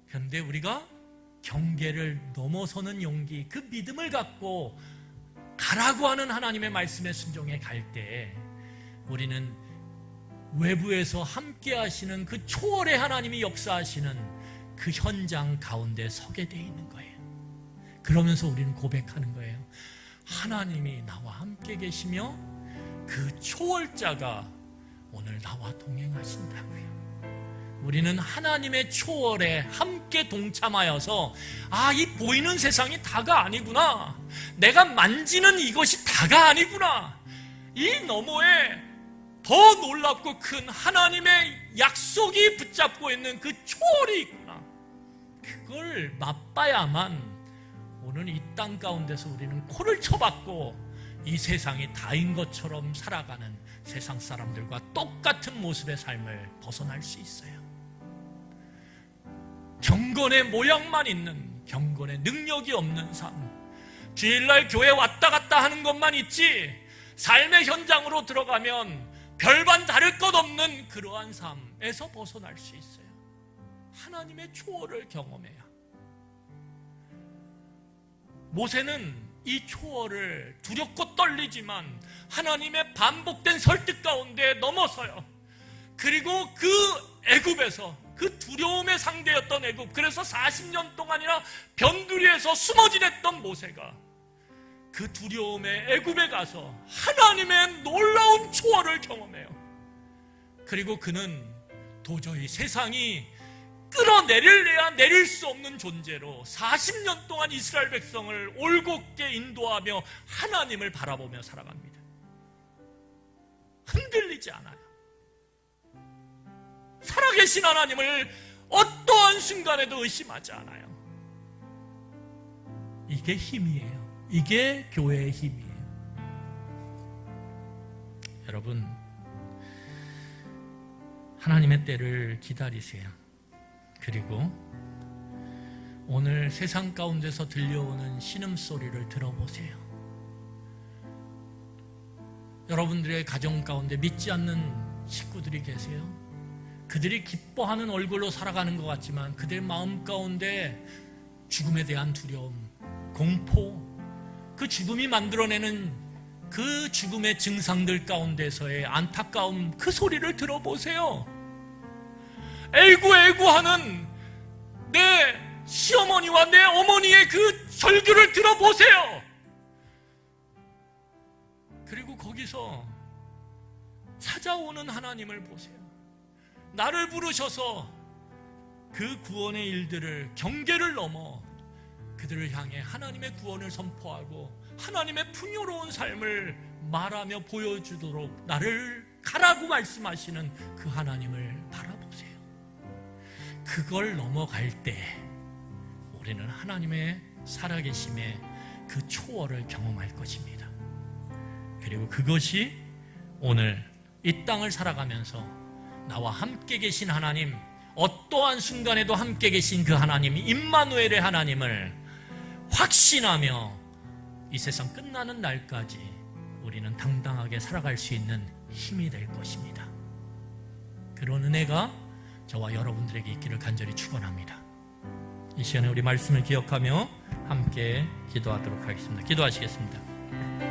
그런데 우리가 경계를 넘어서는 용기, 그 믿음을 갖고 가라고 하는 하나님의 말씀에 순종해 갈 때 우리는 외부에서 함께 하시는 그 초월의 하나님이 역사하시는 그 현장 가운데 서게 되어 있는 거예요. 그러면서 우리는 고백하는 거예요. 하나님이 나와 함께 계시며 그 초월자가 오늘 나와 동행하신다고요. 우리는 하나님의 초월에 함께 동참하여서, 아, 이 보이는 세상이 다가 아니구나, 내가 만지는 이것이 다가 아니구나, 이 너머에 더 놀랍고 큰 하나님의 약속이 붙잡고 있는 그 초월이 있구나, 그걸 맛봐야만 오늘 이 땅 가운데서 우리는 코를 쳐박고 이 세상이 다인 것처럼 살아가는 세상 사람들과 똑같은 모습의 삶을 벗어날 수 있어요. 경건의 모양만 있는, 경건의 능력이 없는 삶, 주일날 교회 왔다 갔다 하는 것만 있지 삶의 현장으로 들어가면 별반 다를 것 없는 그러한 삶에서 벗어날 수 있어요. 하나님의 초월을 경험해야. 모세는 이 초월을 두렵고 떨리지만 하나님의 반복된 설득 가운데 넘어서요. 그리고 그 애굽에서, 그 두려움의 상대였던 애굽, 그래서 40년 동안이나 변두리에서 숨어 지냈던 모세가 그 두려움에 애굽에 가서 하나님의 놀라운 초월을 경험해요. 그리고 그는 도저히 세상이 끌어내릴래야 내릴 수 없는 존재로 40년 동안 이스라엘 백성을 올곧게 인도하며 하나님을 바라보며 살아갑니다. 흔들리지 않아요. 살아계신 하나님을 어떠한 순간에도 의심하지 않아요. 이게 힘이에요. 이게 교회의 힘이에요. 여러분, 하나님의 때를 기다리세요. 그리고 오늘 세상 가운데서 들려오는 신음소리를 들어보세요. 여러분들의 가정 가운데 믿지 않는 식구들이 계세요. 그들이 기뻐하는 얼굴로 살아가는 것 같지만 그들 마음 가운데 죽음에 대한 두려움, 공포, 그 죽음이 만들어내는 그 죽음의 증상들 가운데서의 안타까움, 그 소리를 들어보세요. 애구애구하는 내 시어머니와 내 어머니의 그 절규를 들어보세요. 그리고 거기서 찾아오는 하나님을 보세요. 나를 부르셔서 그 구원의 일들을, 경계를 넘어 그들을 향해 하나님의 구원을 선포하고 하나님의 풍요로운 삶을 말하며 보여주도록 나를 가라고 말씀하시는 그 하나님을 바라보세요. 그걸 넘어갈 때 우리는 하나님의 살아계심의 그 초월을 경험할 것입니다. 그리고 그것이 오늘 이 땅을 살아가면서 나와 함께 계신 하나님, 어떠한 순간에도 함께 계신 그 하나님, 임마누엘의 하나님을 확신하며 이 세상 끝나는 날까지 우리는 당당하게 살아갈 수 있는 힘이 될 것입니다. 그런 은혜가 저와 여러분들에게 있기를 간절히 축원합니다. 이 시간에 우리 말씀을 기억하며 함께 기도하도록 하겠습니다. 기도하시겠습니다.